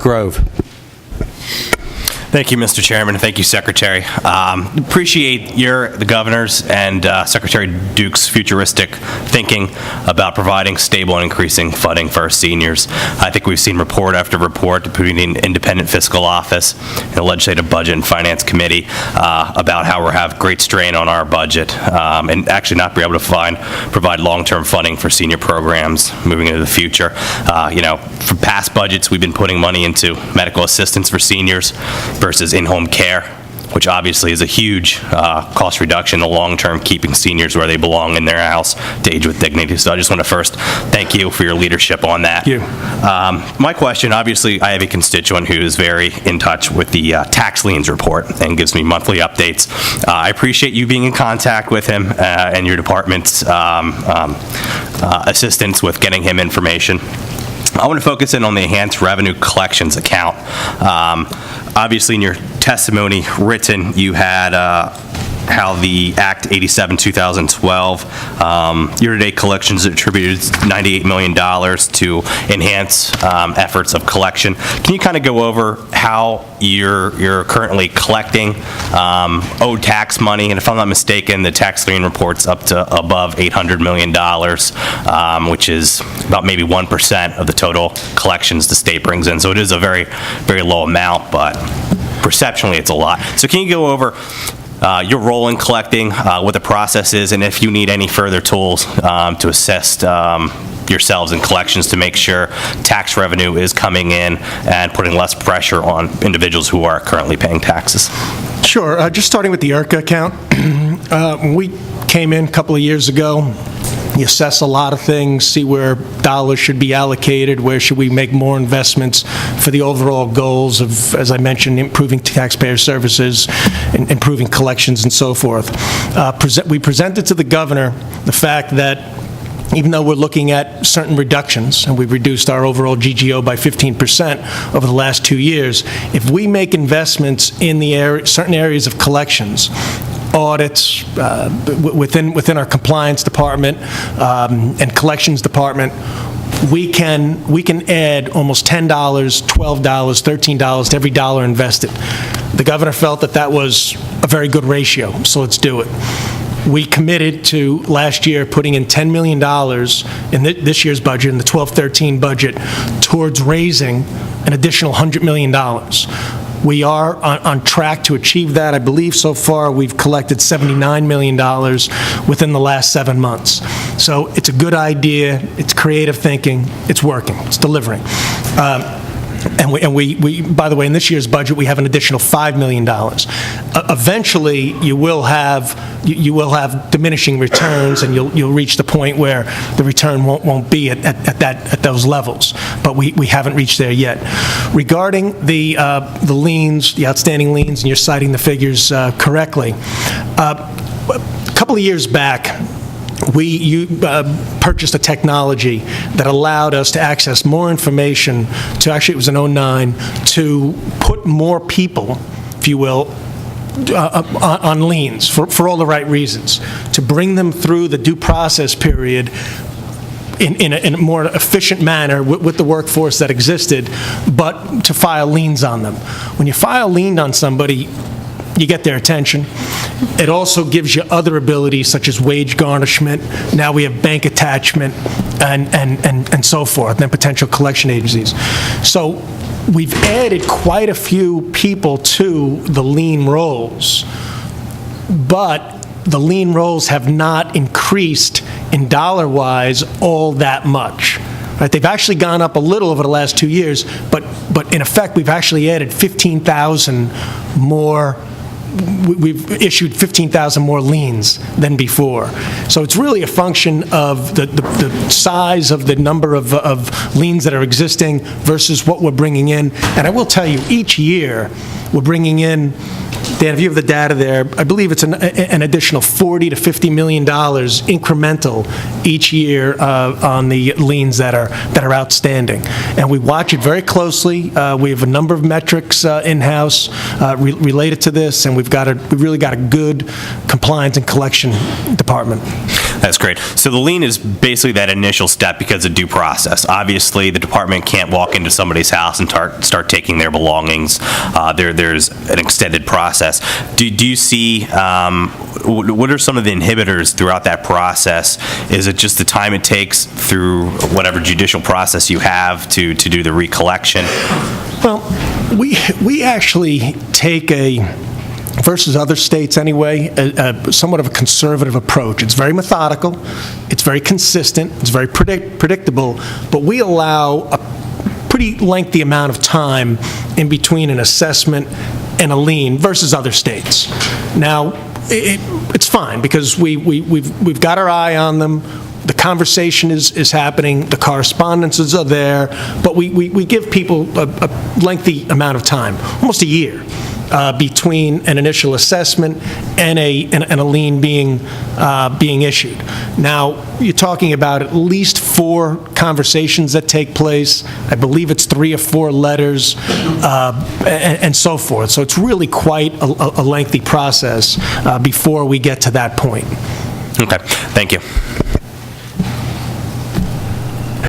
Grove. Thank you, Mr. Chairman, and thank you, Secretary. Appreciate the governor's and Secretary Duke's futuristic thinking about providing stable and increasing funding for our seniors. I think we've seen report after report between the Independent Fiscal Office and the Legislative Budget and Finance Committee about how we have great strain on our budget and actually not be able to provide long-term funding for senior programs moving into the future. For past budgets, we've been putting money into medical assistance for seniors versus in-home care, which obviously is a huge cost reduction in the long term, keeping seniors where they belong in their house to age with dignity. So I just want to first thank you for your leadership on that. Thank you. My question, obviously, I have a constituent who is very in touch with the tax liens report and gives me monthly updates. I appreciate you being in contact with him and your department's assistance with getting him information. I want to focus in on the enhanced revenue collections account. Obviously, in your testimony written, you had how the Act 87-2012 year-to-date collections attributed $98 million to enhance efforts of collection. Can you kind of go over how you're currently collecting owed tax money? And if I'm not mistaken, the tax lien report's up to above $800 million, which is about maybe 1% of the total collections the state brings in. So it is a very, very low amount, but perceptually it's a lot. So can you go over your role in collecting, what the process is, and if you need any further tools to assist yourselves in collections to make sure tax revenue is coming in and putting less pressure on individuals who are currently paying taxes? Sure. Just starting with the IRCA account, when we came in a couple of years ago, you assess a lot of things, see where dollars should be allocated, where should we make more investments for the overall goals of, as I mentioned, improving taxpayer services, and improving collections, and so forth. We presented to the governor the fact that even though we're looking at certain reductions, and we've reduced our overall GGO by 15% over the last 2 years, if we make investments in the certain areas of collections, audits within our compliance department and collections department, we can add almost $10, $12, $13 to every dollar invested. The governor felt that was a very good ratio, so let's do it. We committed to last year putting in $10 million in this year's budget, in the 12-13 budget, towards raising an additional $100 million. We are on track to achieve that. I believe so far we've collected $79 million within the last 7 months. So it's a good idea, it's creative thinking, it's working, it's delivering. And we, by the way, in this year's budget, we have an additional $5 million. Eventually, you will have diminishing returns, and you'll reach the point where the return won't be at those levels. But we haven't reached there yet. Regarding the liens, the outstanding liens, and you're citing the figures correctly. A couple of years back, we purchased a technology that allowed us to access more information to, actually it was in 2009, to put more people, if you will, on liens for all the right reasons, to bring them through the due process period in a more efficient manner with the workforce that existed, but to file liens on them. When you file a lien on somebody, you get their attention. It also gives you other abilities such as wage garnishment. Now we have bank attachment and so forth, and then potential collection agencies. So we've added quite a few people to the lien rolls, but the lien rolls have not increased in dollar-wise all that much. Right? They've actually gone up a little over the last 2 years, but in effect, we've actually added 15,000 more. We've issued 15,000 more liens than before. So it's really a function of the size of the number of liens that are existing versus what we're bringing in. And I will tell you, each year we're bringing in, Dan, if you have the data there, I believe it's an additional $40 to $50 million incremental each year on the liens that are outstanding. And we watch it very closely. We have a number of metrics in-house related to this, and we've really got a good compliance and collection department. That's great. So the lien is basically that initial step because of due process. Obviously, the department can't walk into somebody's house and start taking their belongings. There's an extended process. Do you see, what are some of the inhibitors throughout that process? Is it just the time it takes through whatever judicial process you have to do the recollection? Well, we actually take versus other states anyway, somewhat of a conservative approach. It's very methodical, it's very consistent, it's very predictable, but we allow a pretty lengthy amount of time in between an assessment and a lien versus other states. Now, it's fine because we've got our eye on them. The conversation is happening, the correspondences are there, but we give people a lengthy amount of time, almost a year, between an initial assessment and a lien being issued. Now, you're talking about at least 4 conversations that take place. I believe it's 3 or 4 letters, and so forth. So it's really quite a lengthy process before we get to that point. Okay, thank you.